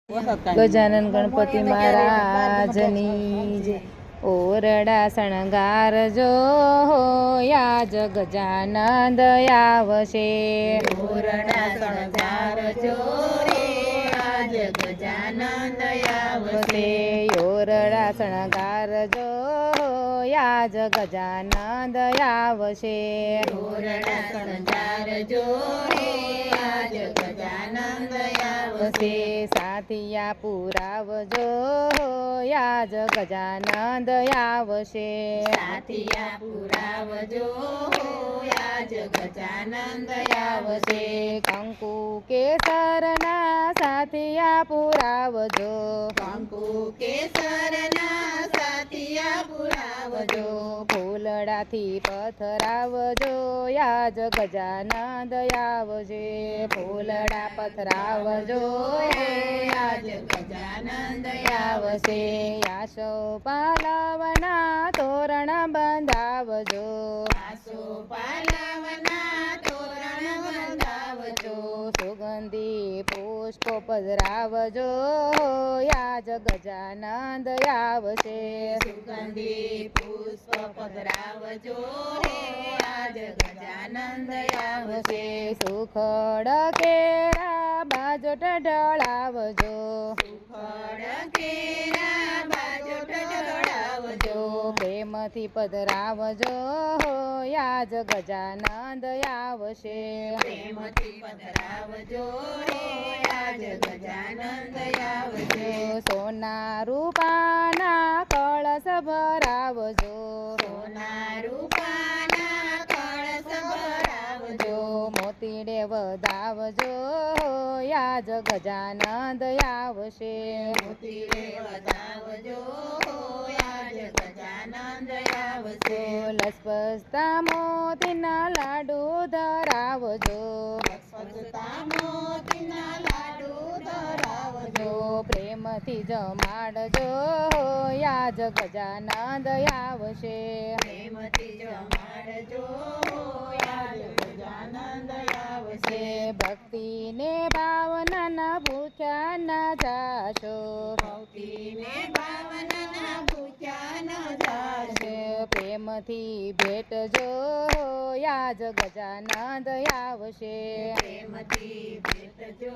ગજાનન ગણપતિ મહારાજની જય. ઓરડા શણગારજો યાજ ગજાનંદ આવશે. ઓરડા શણગારજો રે આજ ગજાનંદ આવશે. ઓરડા શણગારજો યાજ ગજાનંદ આવશે. ઓરડા શણગારજો રે આજ ગજાનંદ આવશે. સાથિયા પુરાવજો યાજ ગજાનંદ આવશે. સાથિયા પુરાવજો આજ ગજાનંદ આવશે. કંકુ કેસરના સાથિયા પુરાવજો. કંકુ કેસરના સાથિયા પુરાવજો. ફૂલડાથી પથરાવજો યાજ ગજાનંદ આવશે. ફૂલડા પથરાવજો આજ ગજાનંદ આવશે. યાશો પાલવના તોરણ બંધાવજો. આસો પાલવના તોરણ બંધાવજો. સુગંધી પુષ્પો પધરાવજો યાજ ગજાનંદ આવશે. સુગંધી પુષ્પ પધરાવજો રે આજ ગજાનંદ આવશે. સુખડ કેરા બાજોટ ઢળાવજો. સુખડ કેરા બાજોટ ઢળાવજો. પ્રેમથી પધરાવજો યાજ ગજાનંદ આવશે. પ્રેમથી પધરાવજો રે આજ ગજાનંદ આવશે. સોના રૂપાના કળશ ભરાવજો. સોના રૂપાના કળશ ભરાવજો. મોતીડે વધાવજો યાજ ગજાનંદ આવશે. મોતીડે વધાવજો આજ ગજાનંદ આવશે. લસપસતા મોતીના લાડુ ધરાવજો. સ્વચ્છતા મોતીના લાડુ ધરાવજો. પ્રેમથી જમાડજો યાજ ગજાનંદ આવશે. પ્રેમથી જમાડજો આજ ગજાનંદ આવશે. ભક્તિને ભાવનાના ભૂખ્યા ના જાશો. ભક્તિને ભાવનાના ભૂખ્યા ન જાશે. પ્રેમથી ભેટજો યાજ ગજાનંદ આવશે. પ્રેમથી ભેટજો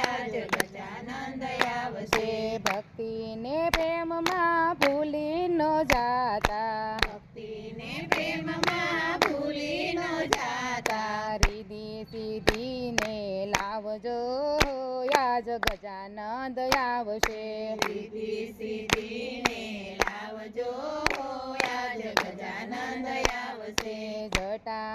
આજ ગજાનંદ આવશે. ભક્તિને પ્રેમમાં ભૂલી ન જાતા. ભક્તિને પ્રેમમાં ભૂલી ન જાતા. રીધિ સિદ્ધિને લાવજો યાજ ગજાનંદ આવશે. રીધિ સિદ્ધિને લાવજો આજ ગજાનંદ આવશે.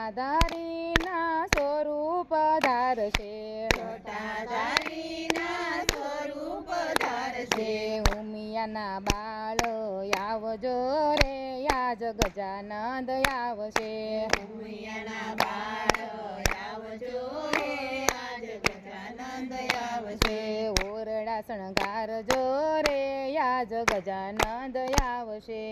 જટાધારીના સ્વરૂપ ધારશે. જટાધારીના સ્વરૂપ ધારશે. ઉમિયાના બાળ આવજો રે યાજ ગજાનંદ આવશે. ઉમિયાના બાળ આવજો રે આજ ગજાનંદ આવશે. ઓરડા શણગારજો રે યાજ ગજાનંદ આવશે.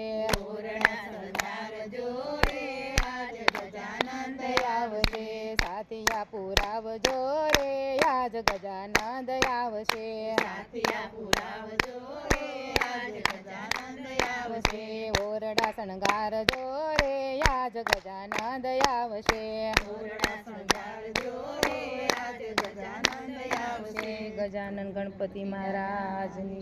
ઓરડા શણગારજો રે આજ ગજાનંદ આવશે. સાથિયા પુરાવજો રે યાજ ગજાનંદ આવશે. સાથિયા પુરાવજો રે આજ ગજાનંદ આવશે. ઓરડા શણગારજો રે યાજ ગજાનંદ આવશે. ઓરડા શણગારજો રે આજ ગજાનંદ આવશે. ગજાનન ગણપતિ મહારાજની